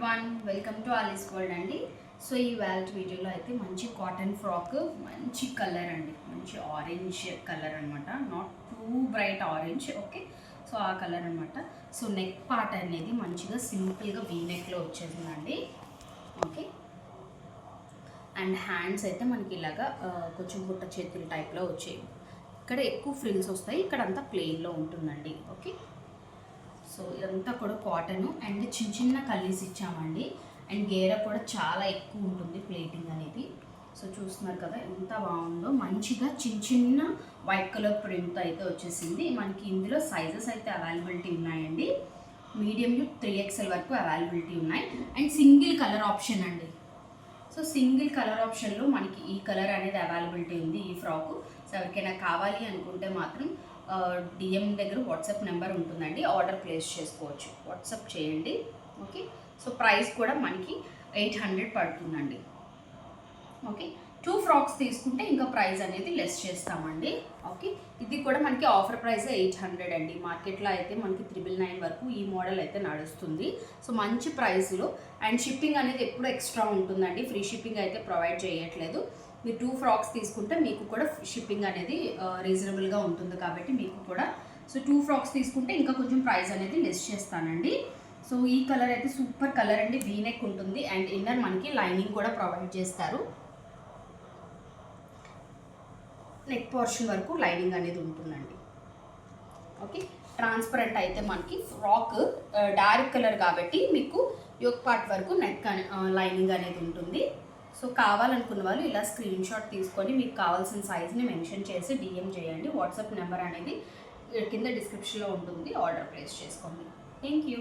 Everyone, welcome to Alice world అండి. So ఈ వీడియోలో అయితే మంచి కాటన్ ఫ్రాక్, మంచి కలర్ అండి, మంచి ఆరెంజ్ కలర్ అనమాట. Not two bright orange, okay. So ఆ కలర్ అనమాట. సో నెక్ పార్ట్ అనేది మంచిగా సింపుల్గా వీ నెక్లో వచ్చేసిందండి, ఓకే. అండ్ హ్యాండ్స్ అయితే మనకి ఇలాగా కొంచెం బుట్ట చేతుల టైప్లో వచ్చాయి. ఇక్కడ ఎక్కువ ఫ్రిల్స్ వస్తాయి, ఇక్కడ అంతా ప్లెయిన్లో ఉంటుందండి, ఓకే. సో ఇదంతా కూడా కాటన్ అండ్ చిన్న చిన్న కల్లీస్ ఇచ్చామండి. అండ్ గేర కూడా చాలా ఎక్కువ ఉంటుంది ప్లేటింగ్ అనేది. సో చూస్తున్నారు కదా ఎంత బాగుందో, మంచిగా చిన్న చిన్న వైట్ కలర్ ప్రింట్ అయితే వచ్చేసింది. మనకి ఇందులో సైజెస్ అయితే అవైలబిలిటీ ఉన్నాయండి. మీడియం టు 3XL వరకు అవైలబిలిటీ ఉన్నాయి. అండ్ సింగిల్ కలర్ ఆప్షన్ అండి. సో సింగిల్ కలర్ ఆప్షన్లో మనకి ఈ కలర్ అనేది అవైలబిలిటీ ఉంది ఈ ఫ్రాకు. సో ఎవరికైనా కావాలి అనుకుంటే మాత్రం డిఎం దగ్గర వాట్సాప్ నెంబర్ ఉంటుందండి, ఆర్డర్ ప్లేస్ చేసుకోవచ్చు, వాట్సాప్ చేయండి, ఓకే. సో ప్రైస్ కూడా మనకి 800 పడుతుందండి, ఓకే. 2 ఫ్రాక్స్ తీసుకుంటే ఇంకా ప్రైస్ అనేది లెస్ చేస్తామండి, ఓకే. ఇది కూడా మనకి ఆఫర్ ప్రైస్ 800 అండి. మార్కెట్లో అయితే మనకి 999 వరకు ఈ మోడల్ అయితే నడుస్తుంది. సో మంచి ప్రైస్లో. అండ్ షిప్పింగ్ అనేది ఎప్పుడు ఎక్స్ట్రా ఉంటుందండి, ఫ్రీ షిప్పింగ్ అయితే ప్రొవైడ్ చేయట్లేదు. మీరు 2 ఫ్రాక్స్ తీసుకుంటే మీకు కూడా షిప్పింగ్ అనేది రీజనబుల్గా ఉంటుంది కాబట్టి మీకు కూడా. సో 2 ఫ్రాక్స్ తీసుకుంటే ఇంకా కొంచెం ప్రైస్ అనేది లెస్ చేస్తానండి. సో ఈ కలర్ అయితే సూపర్ కలర్ అండి, వీ నెక్ ఉంటుంది. అండ్ ఇన్నర్ మనకి లైనింగ్ కూడా ప్రొవైడ్ చేస్తారు. నెక్ పోర్షన్ వరకు లైనింగ్ అనేది ఉంటుందండి, ఓకే. ట్రాన్స్పరెంట్ అయితే మనకి ఫ్రాక్ డార్క్ కలర్ కాబట్టి మీకు యోక్ పార్ట్ వరకు నెక్ లైనింగ్ అనేది ఉంటుంది. సో కావాలనుకున్న వాళ్ళు ఇలా స్క్రీన్ షాట్ తీసుకొని మీకు కావాల్సిన సైజ్ని మెన్షన్ చేసి డిఎం చేయండి. వాట్సాప్ నెంబర్ అనేది కింద డిస్క్రిప్షన్లో ఉంటుంది, ఆర్డర్ ప్లేస్ చేసుకోండి. Thank you.